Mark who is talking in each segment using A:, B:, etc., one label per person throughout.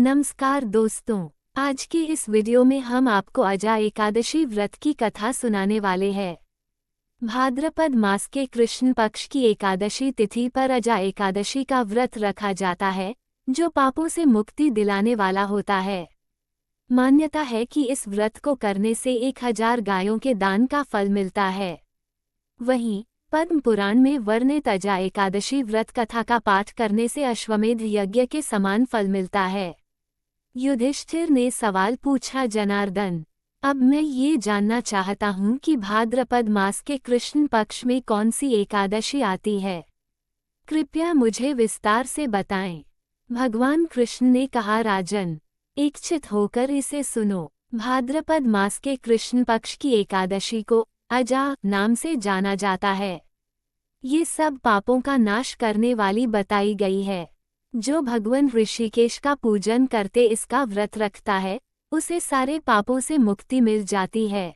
A: नमस्कार दोस्तों, आज के इस वीडियो में हम आपको अजा एकादशी व्रत की कथा सुनाने वाले हैं। भाद्रपद मास के कृष्ण पक्ष की एकादशी तिथि पर अजा एकादशी का व्रत रखा जाता है, जो पापों से मुक्ति दिलाने वाला होता है। मान्यता है कि इस व्रत को करने से 1000 गायों के दान का फल मिलता है। वहीं पद्म पुराण में वर्णित अजा एकादशी व्रत कथा का पाठ करने से अश्वमेध यज्ञ के समान फल मिलता है। युधिष्ठिर ने सवाल पूछा, जनार्दन, अब मैं ये जानना चाहता हूँ कि भाद्रपद मास के कृष्ण पक्ष में कौन सी एकादशी आती है। कृपया मुझे विस्तार से बताएं। भगवान कृष्ण ने कहा, राजन, इच्छित होकर इसे सुनो। भाद्रपद मास के कृष्ण पक्ष की एकादशी को अजा नाम से जाना जाता है। ये सब पापों का नाश करने वाली बताई गई है। जो भगवान ऋषिकेश का पूजन करते इसका व्रत रखता है, उसे सारे पापों से मुक्ति मिल जाती है।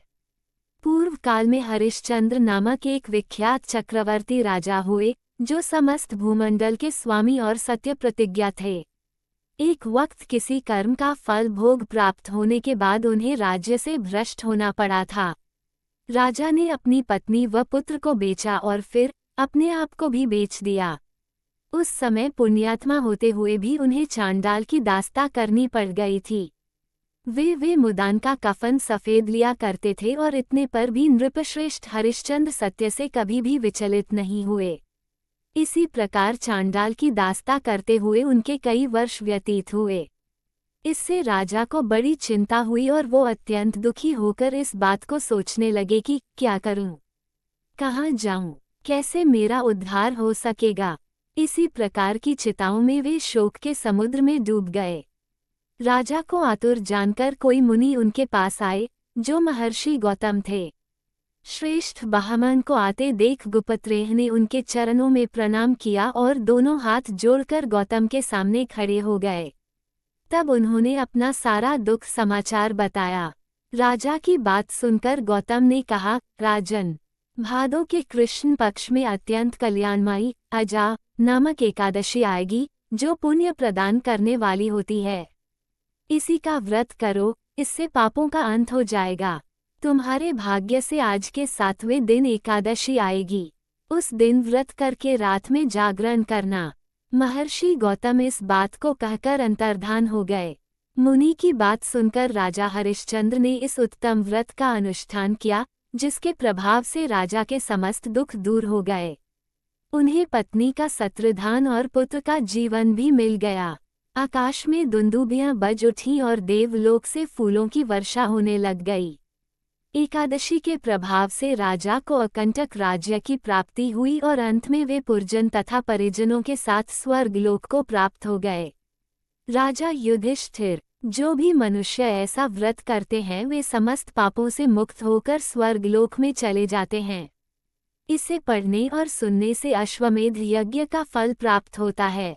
A: पूर्व काल में हरिश्चंद्र नामक एक विख्यात चक्रवर्ती राजा हुए, जो समस्त भूमंडल के स्वामी और सत्य प्रतिज्ञा थे। एक वक्त किसी कर्म का फल भोग प्राप्त होने के बाद उन्हें राज्य से भ्रष्ट होना पड़ा था। राजा ने अपनी पत्नी व पुत्र को बेचा और फिर अपने आप को भी बेच दिया। उस समय पुण्यात्मा होते हुए भी उन्हें चांडाल की दास्ता करनी पड़ गई थी। वे मुदान का कफन सफेद लिया करते थे और इतने पर भी नृपश्रेष्ठ हरिश्चंद्र सत्य से कभी भी विचलित नहीं हुए। इसी प्रकार चांडाल की दास्ता करते हुए उनके कई वर्ष व्यतीत हुए। इससे राजा को बड़ी चिंता हुई और वो अत्यंत दुखी होकर इस बात को सोचने लगे कि क्या करूं, कहाँ जाऊं, कैसे मेरा उद्धार हो सकेगा। इसी प्रकार की चिंताओं में वे शोक के समुद्र में डूब गए। राजा को आतुर जानकर कोई मुनि उनके पास आए, जो महर्षि गौतम थे। श्रेष्ठ ब्राह्मण को आते देख गुपत्रेह ने उनके चरणों में प्रणाम किया और दोनों हाथ जोड़कर गौतम के सामने खड़े हो गए। तब उन्होंने अपना सारा दुख समाचार बताया। राजा की बात सुनकर गौतम ने कहा, राजन, भादों के कृष्ण पक्ष में अत्यंत कल्याणमयी अजा नामक एकादशी आएगी, जो पुण्य प्रदान करने वाली होती है। इसी का व्रत करो, इससे पापों का अंत हो जाएगा। तुम्हारे भाग्य से आज के 7वें दिन एकादशी आएगी। उस दिन व्रत करके रात में जागरण करना। महर्षि गौतम इस बात को कहकर अंतर्धान हो गए। मुनि की बात सुनकर राजा हरिश्चंद्र ने इस उत्तम व्रत का अनुष्ठान किया, जिसके प्रभाव से राजा के समस्त दुख दूर हो गए। उन्हें पत्नी का सत्रधान और पुत्र का जीवन भी मिल गया। आकाश में दुंदुभियां बज उठीं और देवलोक से फूलों की वर्षा होने लग गई। एकादशी के प्रभाव से राजा को अकंटक राज्य की प्राप्ति हुई और अंत में वे पुरजन तथा परिजनों के साथ स्वर्गलोक को प्राप्त हो गए। राजा युधिष्ठिर, जो भी मनुष्य ऐसा व्रत करते हैं वे समस्त पापों से मुक्त होकर स्वर्गलोक में चले जाते हैं। इसे पढ़ने और सुनने से अश्वमेध यज्ञ का फल प्राप्त होता है।